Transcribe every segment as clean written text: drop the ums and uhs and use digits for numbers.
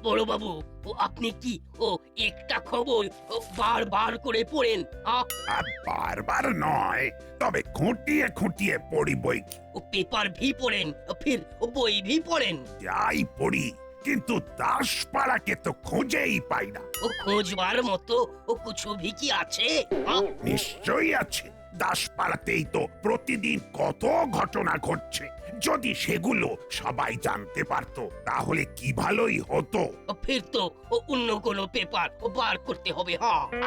বড়বাবু, ও আপনি কি ও একটা খবর বারবার করে পড়েন? আর বারবার নয়, তবে খুঁটিয়ে খুঁটিয়ে পড়ি বই কি। ও পেপার ভি পড়েন, ফির ও বই ভি পড়েন। যাই পড়ি, কিন্তু দাসপাড়াকে তো খুঁজেই পাই না। ও খোঁজবার মতো ও কিছু ভি কি আছে? নিশ্চয়ই আছে। দাসপাড়াতেই তো প্রতিদিন কত ঘটনা ঘটছে। যদি সেগুলো সবাই জানতে পারতো তাহলে কি ভালোই হতো। ফির তো ও অন্য কোনো পেপার ও বার করতে হবে।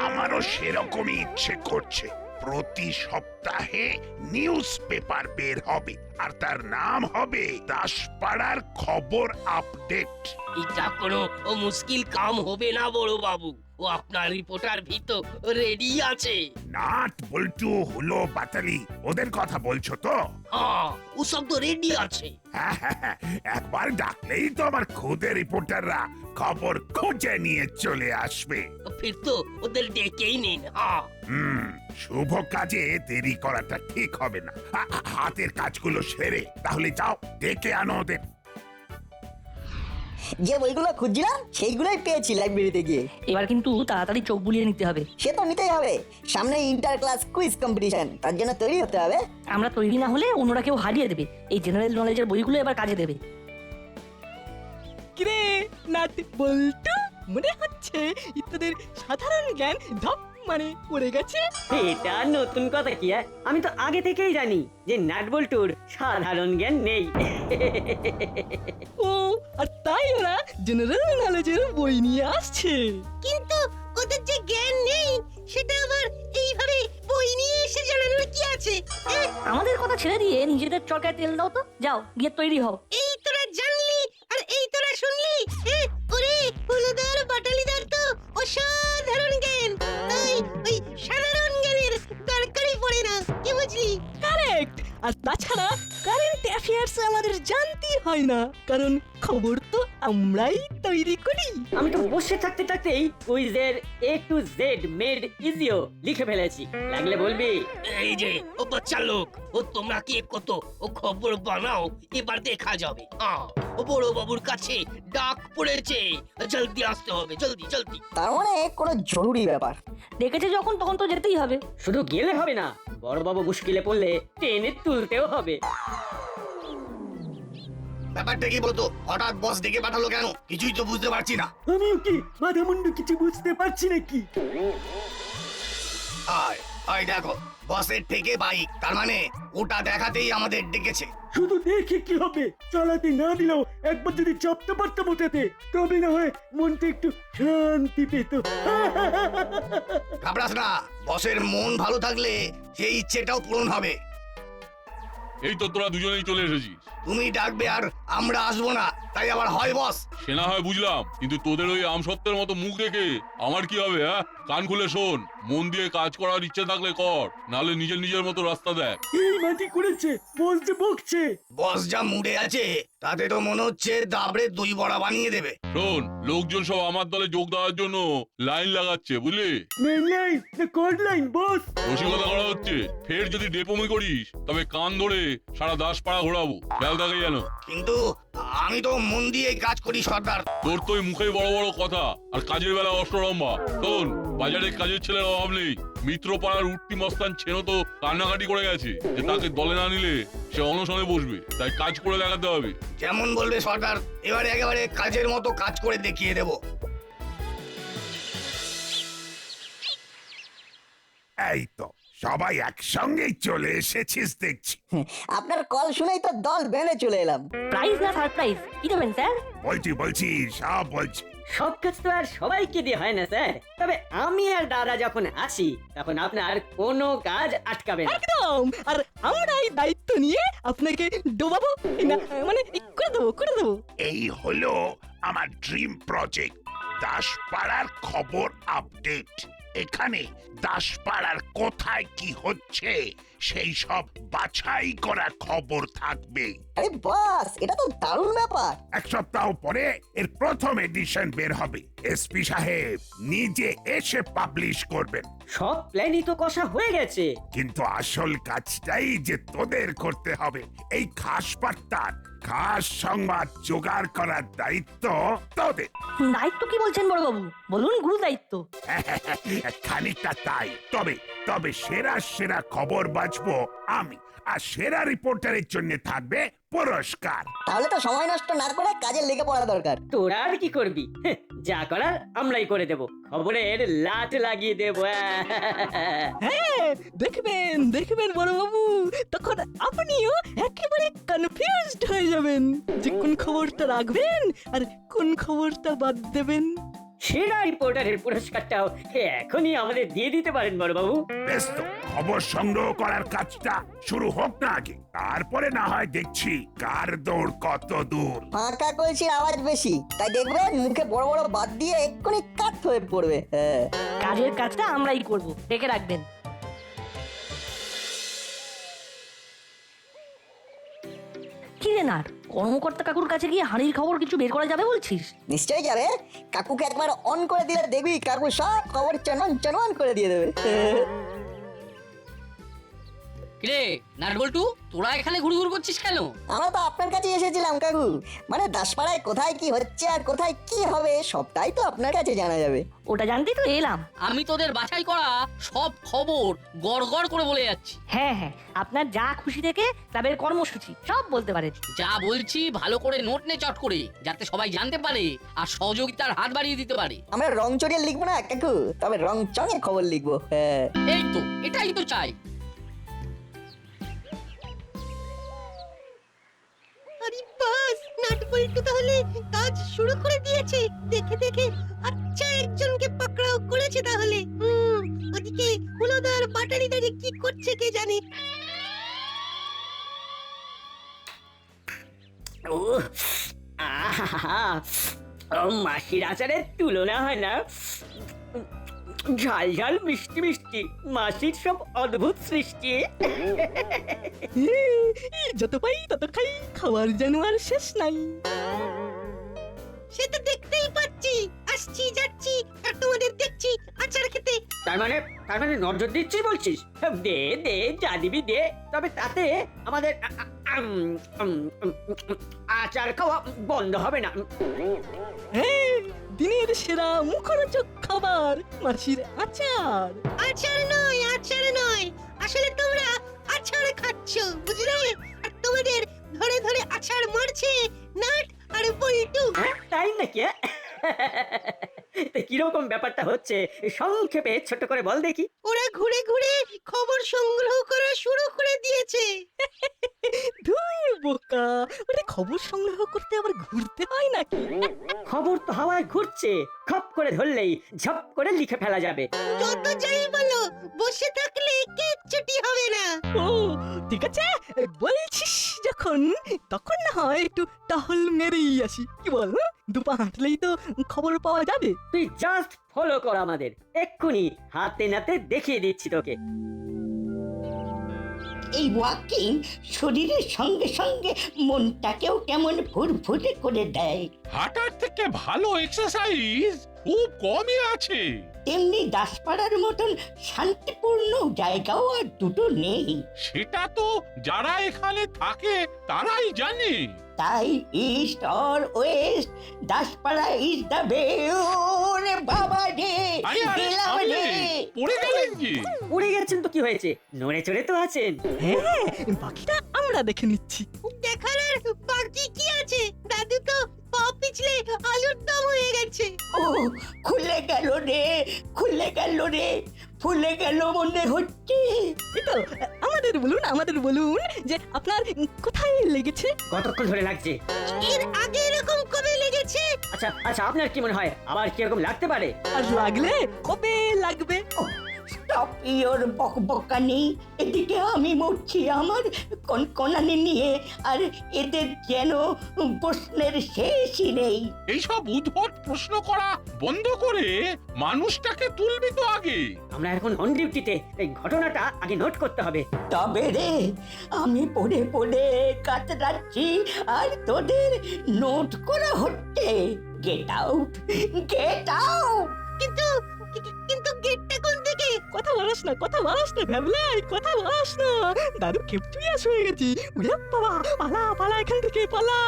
আমারও সেরকমই ইচ্ছে করছে। প্রতি সপ্তাহে নিউজ পেপার বের হবে, আর তার নাম হবে দাসপাড়ার খবর আপডেট। এটা কোনো ও মুশকিল কাম হবে না বড়বাবু। ও আপনার রিপোর্টার ভি তো রেডি আছে। নাট বল্টু হলো বাতালি, ওদের কথা বলছো তো? ও সব তো রেডি আছে। হ্যাঁ, একবার ডাকলেই তো আমার খুদে রিপোর্টাররা খবর খুঁজে নিয়ে চলে আসবে। ফির তো ওদের ডেকেই নিন। শুভ কাজে দেরি করাটা ঠিক হবে না। হাতের কাজগুলো সেরে তাহলে যাও, ডেকে আনো ওদের। যে বইগুলো খুঁজছিলাম সেইগুলোই পেয়েছি লাইব্রেরিতে গিয়ে। এবার কিন্তু তাড়াতাড়ি চোখ বুলিয়ে নিতে হবে। সে তো নিতেই হবে, সামনে ইন্টার ক্লাস কুইজ কম্পিটিশন, তার জন্য তৈরি হতে হবে। আমরা তৈরি না হলে অন্যরা কেউ হারিয়ে দেবে। এই জেনারেল নলেজের বইগুলো এবার কাজে দেবে। কিরে নাট বল্টু, মনে হচ্ছে তোদের সাধারণ জ্ঞান ধপ মানে পড়ে গেছে। এটা নতুন কথা কি? আমি তো আগে থেকেই জানি যে নাটবল্টুর সাধারণ জ্ঞান নেই। ও আর তাই ওরা জেনারেল নলেজের বই নিয়ে আসছে। কিন্তু ওদের যে জ্ঞান নেই সেটা আবার এইভাবে বই নিয়ে এসে জানানোর কি আছে? আমাদের কথা ছেড়ে দিয়ে নিজেদের চরকায় তেল দাও তো। যাও গিয়ে তৈরি হও। এই তোরা জানলি আর এই তোরা শুনলি? ওরে হলুদার বাটালিদার তো অসাধারণ জ্ঞান, তাই ওই সাধারণ জ্ঞানের দরকারই পড়ে না, কি বুঝলি? কারেক্ট। আর তাছাড়া কারেন্ট অ্যাফেয়ার্স আমাদের জানতেই হয় না, কারণ খবর তো আমরাই তৈরি করি। আমি তো বসে থাকতে থাকতেই কুইজের A to Z মেড ইজিও লিখে ফেলেছি, লাগলে বলবি। এই যে ও বাচ্চা লোক, ও তোমরা কি কত ও খবর বানাও, এবার দেখা যাবে। ও বড়বাবুর কাছে ডাক পড়েছে, জলদি আসতে হবে, জলদি জলদি। তার মানে কোনো জরুরি ব্যাপার। ডেকেছে যখন তখন তো যেতেই হবে। শুধু গেলে হবে না, বড়বাবু মুশকিলে পড়লে টেনে তুলতেও হবে। ব্যাপারটা কি বলতো? হঠাৎ বস ডেকে পাঠালো কেন? কিছুই তো বুঝতে পারছি না। আমিও কি মাথা মুন্ডু কিছু বুঝতে পারছি নাকি। আয় আয় দেখো, বসের থেকে বাইক, তার মানে ওটা দেখাতেই আমাদের ডেকেছে। শুধু দেখে কি হবে, চালাতে না দিলেও একবার যদি চাপতে পারতাম ওটাতে, তবে না হয় মনটা একটু শান্তি পেত। ঘাবড়াস না, বসের মন ভালো থাকলে সেই ইচ্ছেটাও পূরণ হবে। এই তো তোরা দুজনেই চলে এসেছিস। তুমি ডাকবে আর আমরা আসবো না, তাই আবার হয় বস? সে না হয় বুঝলাম, কিন্তু তোদের ওই আমসত্ত্বের মতো মুখ দেখে আমার কি হবে? কান খুলে শোন, মন দিয়ে কাজ করার ইচ্ছে থাকলে কর, নাহলে নিজের নিজের মতো রাস্তা দেখ। এই মাটি করেছে, বস যে বকছে। বস যা মুডে আছে তাতে তো মনে হচ্ছে দাবড়ে দই বড়া বানিয়ে দেবে। শোন, লোকজন সব আমার দলে যোগ দেওয়ার জন্য লাইন লাগাচ্ছে, বুঝলি? মেন লাইন না কর্ড লাইন বস? রসিকতা করা হচ্ছে। ফের যদি ডেপোমি করিস তবে কান ধরে সারা দাসপাড়া ঘোরাবো, খেয়াল থাকে যেন। কিন্তু আমি তো মন দিয়ে কাজ করি সর্দার। তোর তো মুখে বড় বড় কথা আর কাজের বেলা অষ্টরম্ভা। শোন, বাজারে কাজের ছেলের অভাব নেই। মিত্রপাড়ার উঠতি মস্তান ছেনো তো কান্নাকাটি করে গেছে যে তাকে দলে না নিলে সে অনশনে বসবে, তাই কাজ করে দেখাতে হবে। যেমন বলবে সর্দার, এবারে একেবারে কাজের মতো কাজ করে দেখিয়ে দেব। এই তো সবাই একসঙ্গেই চলে এসেছিস দেখছি। আপনার কল শুনেই তো দল বেঁধে চলে এলাম। প্রাইজ না সারপ্রাইজ, কি দেবেন স্যার? বলছি সব বলছি। সব কাজ তো আর সবাইকে দিয়ে হয় না স্যার, তবে আমি আর দাদা যখন আসি তখন আপনার কোনো কাজ আটকাবে না। একদম। আর আমরাই দায়িত্ব নিয়ে আপনাকে ডোবাবো, না মানে করে দেবো। এই হলো আমার ড্রিম প্রজেক্ট, দাসপাড়ার খবর আপডেট। এখানে দাসপাড়ার কোথায় কি হচ্ছে সেই সব বাছাই করা খবর থাকবে। আরে বাস, এটা তো দারুণ ব্যাপার। এক সপ্তাহ পরে এর প্রথম এডিশন বের হবে। এসপি সাহেব নিজে এসে পাবলিশ করবেন। সব প্ল্যানই তো কষা হয়ে গেছে। কিন্তু আসল কাজটাই যে তোদের করতে হবে। এই খাস বার্তার খাস সংবাদ জোগাড় করার দায়িত্ব তোদের। দায়িত্ব কি বলছেন বড়বাবু? বলুন, গুরু দায়িত্ব। খানিকটা তাই। তবে তবে সেরা সেরা খবর বাঁচবো আমি, আর সেরা রিপোর্টারের জন্য থাকবে পুরস্কার। তাহলে তো সময় নষ্ট না করে কাজে লেগে পড়া দরকার। তোরা আর কি করবি? যা করার আমরাই করে দেব, খবরের লাট লাগিয়ে দেব। হ্যাঁ, দেখবেন দেখবেন বড়বাবু, তখন আপনিও একেবারে কনফিউজড হয়ে যাবেন যে কোন খবরটা রাখবেন আর কোন খবরটা বাদ দেবেন। সেরা রিপোর্টারের পুরস্কারটাও এখনই আমাদের দিয়ে দিতে পারেন বড়বাবু। বেশ তো, খবর সংগ্রহ করার কাজটা শুরু হোক না আগে, তারপরে না হয় দেখছি কার দৌড় কত দূর। ফাঁকা কলসির আওয়াজ বেশি, তাই দেখবেন মুখে বড় বড় বাদ দিয়ে এক্ষুনি কাট হয়ে পড়বে। হ্যাঁ, কাজের কাজটা আমরাই করব, ডেকে রাখবেন। কি রে না, কর্মকর্তা কাকুর কাছে গিয়ে হাঁড়ির খবর কিছু বের করা যাবে বলছিস? নিশ্চয়ই যাবে। কাকুকে একবার অন করে দিলে দেখবি কাকু সব খবর চনন চনন করে দিয়ে দেবে। কিরে নাটবল্টু, তোরা এখানে ঘুরঘুর করছিস কেন? আমরা তো আপনার কাছে এসেছিলাম কাকু, মানে দাসপাড়ায় কোথায় কি হচ্ছে আর কোথায় কি হবে সবটাই তো আপনার কাছে জানা যাবে। ওটা জানতেই তো এলাম। আমি তোদের বাছাই করা সব খবর গড়গড় করে বলে যাচ্ছি। হ্যাঁ হ্যাঁ, আপনার যা খুশি থেকে ক্লাবের কর্মসূচি সব বলতে পারেন। যা বলছি ভালো করে নোট নে চট করে, যাতে সবাই জানতে পারে আর সহযোগিতার হাত বাড়িয়ে দিতে পারে। আমরা রং চড়িয়ে লিখবো না কাকু, তবে রং চঙের খবর লিখবো। হ্যাঁ, এই তো, এটাই তো চাই। আরে বাস, নাটবল্টু তাহলে কাজ শুরু করে দিয়েছে। দেখে দেখে আচ্ছা একজনকে পাকড়াও করেছে তাহলে। ওদিকে হুলোদার বাটালিদারে কি করছে কে জানে। মাসির আচারের তুলনা হয় না। ঝাল ঝাল মিষ্টি মিষ্টি মাসির সব অদ্ভুত সৃষ্টি। যত পাই তত খাই, খাবার যেন আর শেষ নাই। সে তো দেখতেই পাচ্ছি, আসছি যাচ্ছি আর তোমাদের দেখছি আচার খেতে। তার মানে নজর দিচ্ছি বলছিস? দে দে, যা দিবি দে, তবে তাতে আমাদের আচার খাওয়া বন্ধ হবে না। হ্যাঁ, দিনের সেরা মুখরোচক খাবার মাসির আচার। আচার নয়, আচার নয়, আসলে তোমরা আচার খাচ্ছ, বুঝলে? আর তোমাদের ধরে ধরে আচার মারছে নাট আর বল্টু। তাই নাকি? কিরকম ব্যাপারটা হচ্ছে সংক্ষেপে ছোট করে বল দেখি। ওরা ঘুরে ঘুরে খবর সংগ্রহ করা শুরু করে দিয়েছে। ধুর বোকা, ওটা খবর সংগ্রহ করতে আবার ঘুরতে হয় নাকি? খবর তো হাওয়ায় ঘুরছে, খপ করে ধরলেই ঝপ করে লিখে ফেলা যাবে। যত যাই বলো, বসে থাকলে কিচ্ছুটি হবে না। ও ঠিক আছে, বলছিস যখন, তখন না হয় একটু টহল মেরেই আসি, কি বল? দুপা হাঁটলেই তো খবর পাওয়া যাবে। তুই জাস্ট ফলো কর আমাদের, এক্ষুনি হাতে নাতে দেখিয়ে দিচ্ছি তোকে। এই ওয়াকিং শরীরের সঙ্গে সঙ্গে মনটাকেও কেমন ফুরফুরে করে দেয়। হাঁটার থেকে ভালো এক্সারসাইজ খুব কমই আছে। তেমনি দাসপাড়ার মতন শান্তিপূর্ণ জায়গাও আর দুটো নেই। সেটা তো যারা এখানে থাকে তারাই জানে। তাই east or West, Daspara is the বে। ওরে বাবা রে, গেলাম রে। পড়ে গেলেন কি? পড়ে গেছেন তো কি হয়েছে, নড়ে চড়ে তো আছেন। হ্যাঁ, বাকিটা আমরা দেখে নিচ্ছি। দেখার আর বাকি কি আছে? দাদু তো পা পিছলে আলুর দম হয়ে গেছে। ও খুলে গেল রে, খুলে গেল রে, ফুলে গেল মনে হচ্ছে। এই তো, আমাদের বলুন যে আপনার কোথায় লেগেছে? কতক্ষণ ধরে লাগছে? এর আগে এরকম কবে লেগেছে? আচ্ছা, আপনার কি মনে হয় আবার কিরকম লাগতে পারে? আর লাগলে কবে লাগবে? স্টপ ইওর বকবকানি। এদিকে আমি মরছি আমার কনকনানি নিয়ে, আর এদের যেন প্রশ্নের শেষই নেই। এইসব উদ্ভট প্রশ্ন করা বন্ধ করে মানুষটাকে তুলবি তো আগে। আমরা এখন অন ডিউটিতে, এই ঘটনাটা আগে নোট করতে হবে। তবে রে আমি পড়ে পড়ে কাতরাচ্ছি আর তোদের নোট করা হচ্ছে। Get out, get out. কিন্তু কিন্তু গেটটা কোন দিকে? কথা বলাস না, কথা বলাস না ভ্যাবলাই, কথা বলাস না। দাদু খেপচুইয়াস হয়ে গেছি। উড়ে বাবা, পালা পালা এখান থেকে পালা।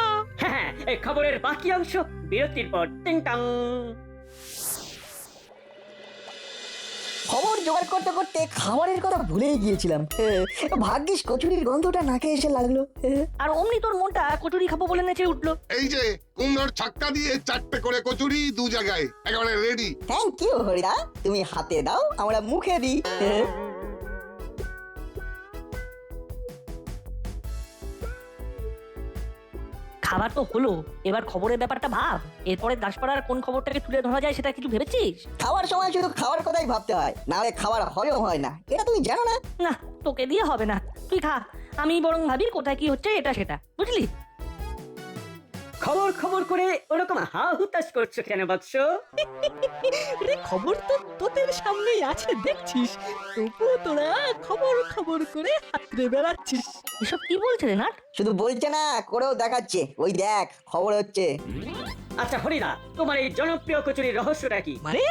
হ্যাঁ, এই খবরের বাকি অংশ বিরতির পর। টিং টাং। খবর জোগাড় করতে করতে খাবারের কথা ভুলেই গিয়েছিলাম। ভাগ্যিস কচুরির গন্ধটা নাকে এসে লাগলো। আর অমনি তোর মনটা কচুরি খাবো বলে নেচে উঠলো। এই যে কুমড়োর ছক্কা দিয়ে 4টে করে কচুরি 2 জায়গায় একেবারে রেডি। থ্যাংক ইউ হরিদা, তুমি হাতে দাও আমরা মুখে দিই। খাবার তো হলো, এবার খবরের ব্যাপারটা ভাব। এরপরে দাসপাড়ার কোন খবরটাকে তুলে ধরা যায় সেটা কিছু ভেবেছিস? খাওয়ার সময় শুধু খাওয়ার কথাই ভাবতে হয়, নাহলে খাবার হজম হয় না। এটা তুমি জানো না? না, তোকে দিয়ে হবে না, তুই খা। আমি বরং ভাবি কোথায় কি হচ্ছে এটা সেটা, বুঝলি? খবর খবর করে ওরকম হা হুতাশ করছো কেন বৎস? রে খবর তো তোদের সামনেই আছে দেখছিস, তবুও তোরা খবর খবর করে হাতড়ে বেড়াচ্ছিস। এসব কি বলছে রে না? শুধু বলছে না, করেও দেখাচ্ছে। ওই দেখ খবর হচ্ছে। আচ্ছা হরিদা, তোমার এই জনপ্রিয় কচুরির রহস্যটা কি? মানে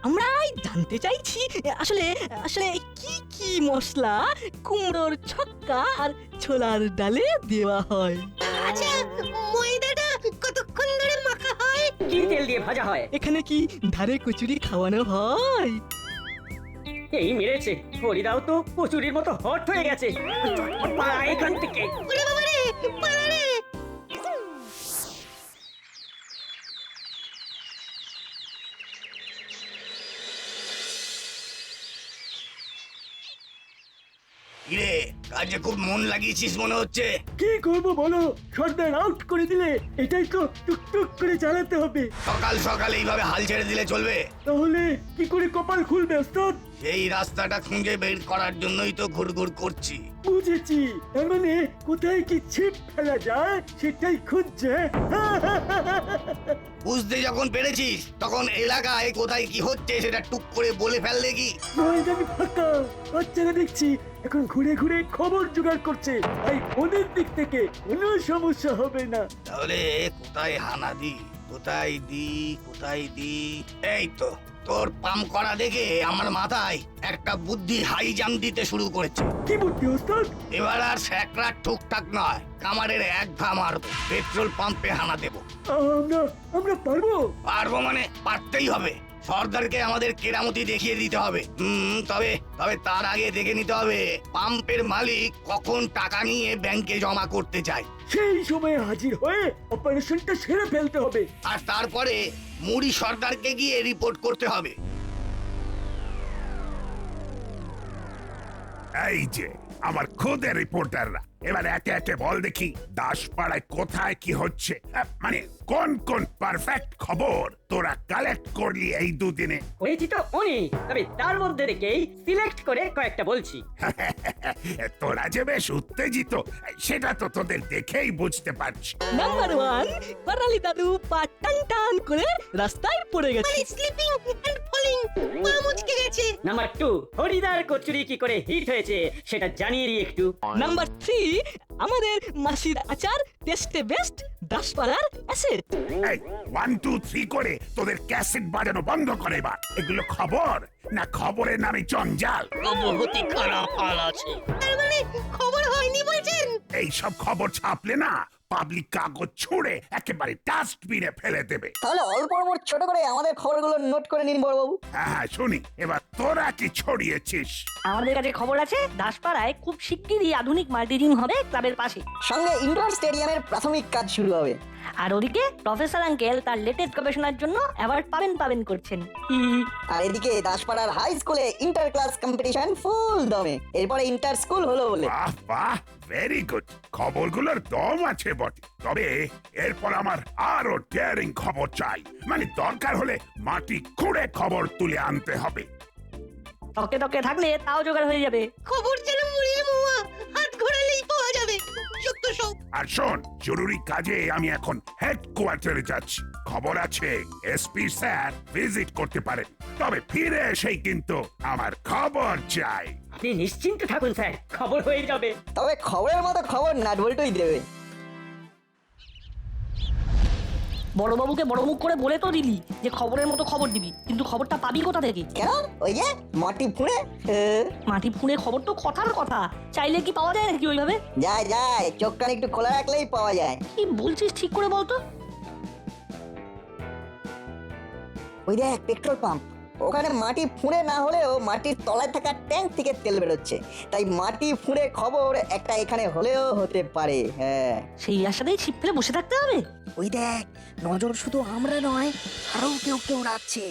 আমরাই জানতে চাইছি আসলে আসলে কি কি মশলা কুমড়োর ছক্কা আর ছোলার ডালে দেওয়া হয়। আচ্ছা, ময়দাটা কতক্ষণ ধরে মাখা হয়? কি তেল দিয়ে ভাজা হয়? এখানে কি ধারে কচুরি খাওয়ানো হয়? এই মেরেছে, হরিদাও তো কচুরির মতো হট হয়ে গেছে। পালা এখান থেকে। ওরে বাবা রে, পালা রে। কিরে, কাজে খুব মন লাগিয়েছিস মনে হচ্ছে। কি করবো বলো, সর্দার আউট করে দিলে এটাই তো টুকটুক করে চালাতে হবে। সকাল সকাল এইভাবে হাল ছেড়ে দিলে চলবে? তাহলে কি করে কপাল খুলবে ওস্তাদ? সেই রাস্তাটা খুঁজে বের করার জন্যই তো ঘুরঘুর করছি। বুঝেছি, তার মানে কোথায় কি ছিপ ফেলা যায় সেটাই খুঁজছে। বুঝতে যখন পেরেছিস তখন এলাকায় কোথায় কি হচ্ছে সেটা টুক করে বলে ফেল দেখি। ময়দান ফাঁকা, বাচ্চারা দেখছি এখন ঘুরে ঘুরে খবর জোগাড় করছে। তাই ওদের দিক থেকে কোনো সমস্যা হবে না। তাহলে কোথায় হানা দি, কোথায় দি, কোথায় দি? এই তো তোর পাম করা দেখে আমার মাথায় একটা বুদ্ধি হাই জাম্প দিতে শুরু করেছে। কি বুদ্ধি ওস্তাদ? এবার আর স্যাকরা ঠুকটাক নয়, কামারের এক ঘা মারবো, পেট্রোল পাম্পে হানা দেবো। আমরা পারবো? পারবো মানে পারতেই হবে। সর্দারকে আমাদের কেরামতি দেখিয়ে দিতে হবে। তবে তবে তার আগে দেখে নিতে হবে পাম্পের মালিক কখন টাকা নিয়ে ব্যাংকে জমা করতে চায়। সেই সময় হাজির হয়ে অপারেশনটা সেরে ফেলতে হবে। আর তারপরে মুড়ি সর্দারকে গিয়ে রিপোর্ট করতে হবে। এই যে আমার খোদের রিপোর্টাররা, এবার একে একে বল দেখি দাসপাড়ায় কোথায় কি হচ্ছে, মানে কোন কোন পারফেক্ট খবর তোরা কালেক্ট করলি এই দুদিনে। হয়েছি তো অনেক, তবে তার মধ্যে থেকেই সিলেক্ট করে কয়েকটা বলছি। তোরা যে বেশ উত্তেজিত সেটা তো তোদের দেখেই বুঝতে পারছি। নাম্বার 1, করালি দাদু পা টান টান করে রাস্তায় পড়ে গেছে। মানে স্লিপিং এন্ড ফলিং, পা মুচকে গেছে। নাম্বার 2, হরিদার কচুরি কি করে হিট হয়েছে সেটা জানিয়ে দিই একটু। নাম্বার 3, আমাদের মাসির আচার টেস্টে বেস্ট, দাসপাড়ার অ্যাসেট। এই 1 2 3 করে তোদের ক্যাসেট বাজানো বন্ধ করে এবার। এগুলো খবর না খবরের নামে জঞ্জাল? বহুত খারাপ হাল আছে। তার মানে খবর হয়নি বলছেন? এই সব খবর ছাপলে না পাবলিক কাগজ ছুঁড়ে একেবারে ডাস্টবিনে ফেলে দেবে। তাহলে অল্প অল্প ছোট করে আমাদের খবরগুলো নোট করে নিন বড়বাবু। হ্যাঁ শুনি, এবার তোরা কি ছড়িয়েছিস? আমাদের কাছে খবর আছে দাসপাড়ায় খুব শিগগিরই আধুনিক মাল্টিজিম হবে ক্লাবের পাশে। সঙ্গে ইনডোর স্টেডিয়ামের প্রাথমিক কাজ শুরু হবে। আর ওদিকে প্রফেসর আঙ্কেল তার লেটেস্ট গবেষণার জন্য অ্যাওয়ার্ড পাবেন করছেন। আর এদিকে দাসপাড়ার হাই স্কুলে ইন্টার ক্লাস কম্পিটিশন ফুল দমে। এরপরে ইন্টার স্কুল হলো বলে। বাহ বাহ, ভেরি গুড। খবরগুলোর দম আছে বটে, তবে এরপর আমার আরো ডেয়ারিং খবর চাই। মানে দরকার হলে মাটি খুঁড়ে খবর তুলে আনতে হবে। টকে টকে থাকলে তাও জোগাড় হয়ে যাবে। খবর যেন মুড়িয়ে মোয়া হাত ঘোরালেই পাওয়া যাবে। সত্য সব। আর শোন, জরুরি কাজে আমি এখন হেডকোয়ার্টারে যাচ্ছি। খবর আছে এসপি স্যার ভিজিট করতে পারে, তবে ফিরে এসেই কিন্তু আমার খবর চাই। আপনি নিশ্চিন্ত থাকুন স্যার, খবর হয়ে যাবে। তবে খবরের মতো খবর নাটবল্টুই দেবে। বড়বাবুকে বড় মুখ করে বলে তো দিলি যে খবরের মতো খবর দিবি, কিন্তু খবরটা পাবি কোথা থেকে? কেন? ওই যে মাটি ফুঁড়ে। মাটি ফুঁড়ে খবর তো কথার কথা, চাইলে কি পাওয়া যায় নাকি ওইভাবে? যায় যায়, চোখ কান একটু খোলা রাখলেই পাওয়া যায়। কি বলছিস ঠিক করে বলতো। ওই দেখ পেট্রোল পাম্প, ওখানে মাটি ফুঁড়ে না হলেও মাটির তলায় থাকা ট্যাঙ্ক থেকে তেল বেরোচ্ছে, তাই মাটি ফুঁড়ে খবর একটা এখানে হলেও হতে পারে। হ্যাঁ, সেই আশাতেই ছিপ ফেলে বসে থাকতে হবে। ওই দেখ, নজর শুধু আমরা নয়, আরো কেউ কেউ রাখছে।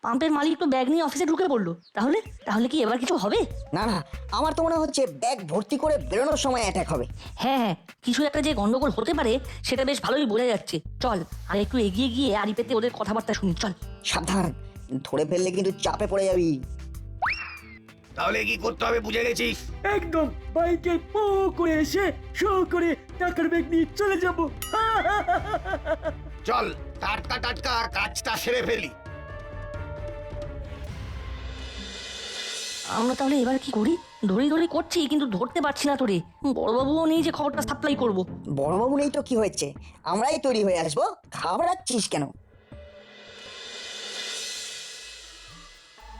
পাম্পের মালিক তো ব্যাগ নিয়ে অফিসে ঢুকে পড়লো, তাহলে তাহলে কি এবার কিছু হবে? না না, আমার তো মনে হচ্ছে ব্যাগ ভর্তি করে বেরোনোর সময় অ্যাটাক হবে। হ্যাঁ হ্যাঁ, কিছু একটা যে গন্ডগোল হতে পারে সেটা বেশ ভালোই বোঝা যাচ্ছে। চল আর একটু এগিয়ে গিয়ে আড়ি পেতে ওদের কথাবার্তা শুনি। চল। সাবধান, ধরে ফেললে কিন্তু চাপে পড়ে যাবি। তাহলে কি করতে হবে বুঝে গেছিস? একদম বাইকে পো করে এসে শো করে টাকার ব্যাগ নিয়ে চলে যাব। চল টাটকা টাটকা কাজটা সেরে ফেলি। আমরা তাহলে এবার কি করি? ধরি ধরি করছি কিন্তু ধরতে পারছি না তোরে। বড়বাবুও নেই যে খবরটা সাপ্লাই করব। বড়বাবু নেই তো কি হয়েছে, আমরাই তৈরি হয়ে আসবো, ঘাবড়াচ্ছিস কেন?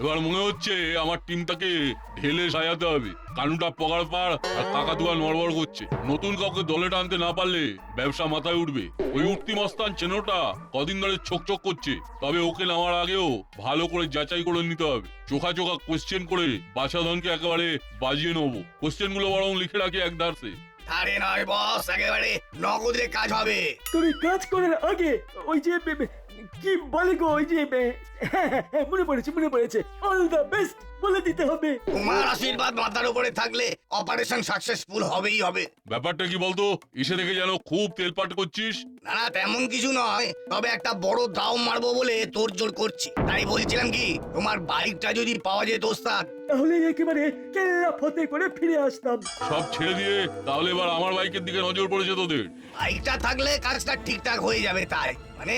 এবার মনে হচ্ছে আমার টিমটাকে ঢেলে সাজাতে হবে। কানুটা পগার পার আর কাকাতুয়া নড়বড় করছে। নতুন কাউকে দলে টানতে না পারলে ব্যবসা মাথায় উঠবে। ওই উঠতি মস্তান চেনোটা কদিন ধরে ছোক করছে, তবে ওকে নামার আগেও ভালো করে যাচাই করে নিতে হবে। চোখা চোখা কোশ্চেন করে বাছাধনকে একেবারে বাজিয়ে নেবো। কোশ্চেন গুলো বরং লিখে রাখি এক ধারসে। আরে নয় বস, একেবারে নগদে কাজ হবে। তবে কাজ করার আগে ওই যে কি বলে গো, ওই যে হ্যাঁ, মনে পড়েছে, অল দ্য বেস্ট বলে দিতে হবে। তোমার আশীর্বাদ মাথার উপরে থাকলে অপারেশন সাকসেসফুল হবেই হবে। ব্যাপারটা কি বলতো? এসে থেকে যেন খুব তেলপাট করছিস। না না, তেমন কিছু নয়, তবে একটা বড় দাও মারবো বলে তোড়জোড় করছি। তাই বলছিলাম কি, তোমার বাইকটা যদি পাওয়া যেত ওস্তাদ, তাহলে একেবারে কেল্লা ফতে করে ফিরে আসতাম। সব ছেড়ে দিয়ে তাহলে এবার আমার বাইকের দিকে নজর পড়েছে তোদের। বাইকটা থাকলে কাজটা ঠিকঠাক হয়ে যাবে। তাই মানে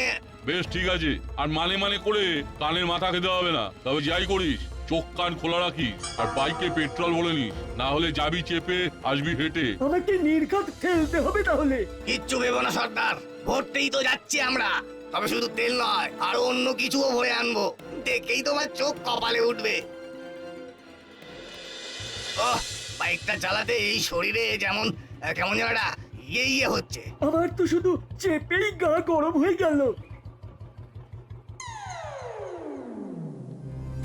বেশ ঠিক আছে, আর মানে করে কানের মাথা খেতে হবে না। তবে যাই করিস চোখ কান খোলা রাখিস, আর বাইকে পেট্রোল বলে নিস, না হলে যাবি চেপে আসবি হেঁটে। আমাকে নির্ঘাত ফেলতে হবে তাহলে। কিচ্ছু ভেবো না সর্দার, ভরতেই তো যাচ্ছি আমরা। তবে শুধু তেল নয়, আরো অন্য কিছুও ভরে আনবো, দেখেই তোমার চোখ কপালে উঠবে। ওহ, বাইকটা চালাতে এই শরীরে যেমন কেমন যেন একটা ইয়ে হচ্ছে। আমার তো শুধু চেপেই গা গরম হয়ে গেল।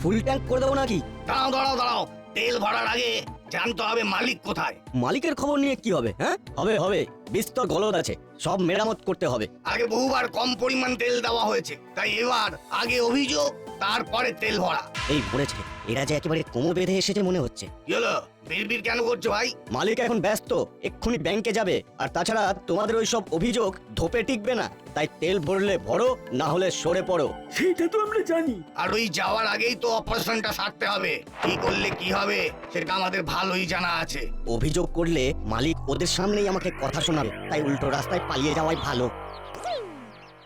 ফুল ট্যাঙ্ক করে দেবো নাকি? দাঁড়াও দাঁড়াও দাঁড়াও, তেল ভরার আগে জানতে হবে মালিক কোথায়। মালিকের খবর নিয়ে কি হবে? হ্যাঁ, হবে, বিস্তর গলদ আছে, সব মেরামত করতে হবে। আগে বহুবার কম পরিমাণ তেল দেওয়া হয়েছে, তাই এবার আগে অভিযোগ, তারপরে তেল ভরা। এই পড়েছে, এরা যে একেবারে কোমর বেঁধে এসেছে মনে হচ্ছে। কি হলো, বিড়বিড় কেন করছো ভাই? মালিক এখন ব্যস্ত, এক্ষুনি ব্যাংকে যাবে। আর তাছাড়া তোমাদের ওই সব অভিযোগ ধোপে টিকবে না, তাই তেল ভরলে ভরো, না হলে সরে পড়ো। সেটা তো আমরা জানি। আর ওই যাওয়ার আগেই তো অপারেশনটা সারতে হবে। কি করলে কি হবে সেটা আমাদের ভালোই জানা আছে। অভিযোগ করলে মালিক ওদের সামনেই আমাকে কথা শোনাবে, তাই উল্টো রাস্তায় পালিয়ে যাওয়াই ভালো।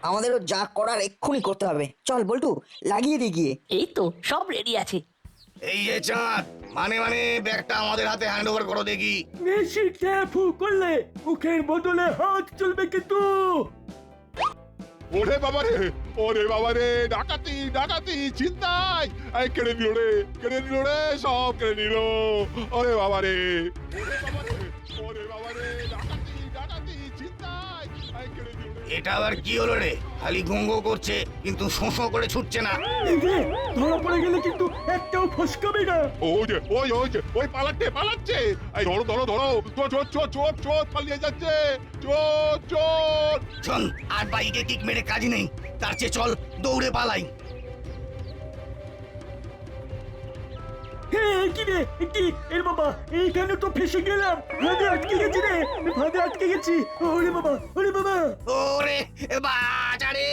আমাদেরও যা করার এক্ষুনি করতে হবে। চল বল্টু, লাগিয়ে দিয়ে গিয়ে। এই তো সব রেডি আছে। এই যে চাঁদ, মানে ব্যাগটা আমাদের হাতে হ্যান্ড ওভার করো দেখি। বেশি ট্যাফু করলে মুখের বদলে হাত চলবে কিন্তু। ওরে বাবারে, ডাকাতি চিন্তায় কেড়ে নিল রে, সব কেড়ে নিল। ওরে বাবারে, ডাকাতি চিন্তায় কেড়ে নিল। এটা আবার কি হলো রে? খালি ঘুঙ্গো করছে কিন্তু শোঁ করে ছুটছে না। এই রে, ধরা পড়ে গেলে কিন্তু একটাও ফসকাবে না। ওই পালাচ্ছে। এই ধরো, চোর পালিয়ে যাচ্ছে, চোর। শোন, আর বাইকে কিক মেরে কাজ নেই, তার চেয়ে চল দৌড়ে পালাই। কি রে, কি এর বাবা, এইখানে তো ফেসে গেলাম। ফাঁদে আটকে গেছি। ওরে বাবা। ওরে বাঁচারে,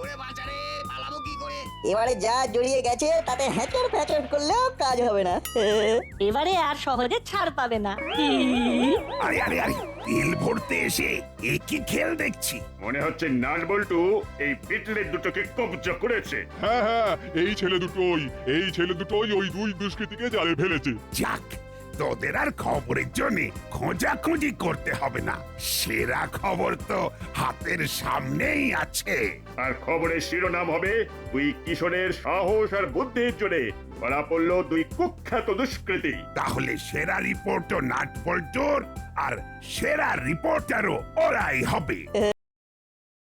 ওরে বাঁচারে, পালাবো কি করে? এবারে যা জড়িয়ে গেছে তাতে হ্যাচর ফ্যাচর করলেও কাজ হবে না এবারে আর সহজে ছাড় পাবে না কি? আরে আরে আরে তেল ভরতে এসে একই খেল দেখছি। মনে হচ্ছে নাট বল্টু এই পিটলের দুটোকে কবজা করেছে। হ্যাঁ হ্যাঁ, এই ছেলে দুটোই ওই দুই দুষ্কৃতীকে জালে ফেলেছে। যাক, তোদের আর খবরের জন্য খোঁজাখুঁজি করতে হবে না, সেরা খবর তো হাতের সামনেই আছে। আর খবরের শিরোনাম হবে দুই কিশোরের সাহস আর বুদ্ধির জোরে ধরা পড়ল দুই কুখ্যাত দুষ্কৃতী। তাহলে সেরা রিপোর্টও নাট বল্টুর আর সেরা রিপোর্টারও ওরাই হবে।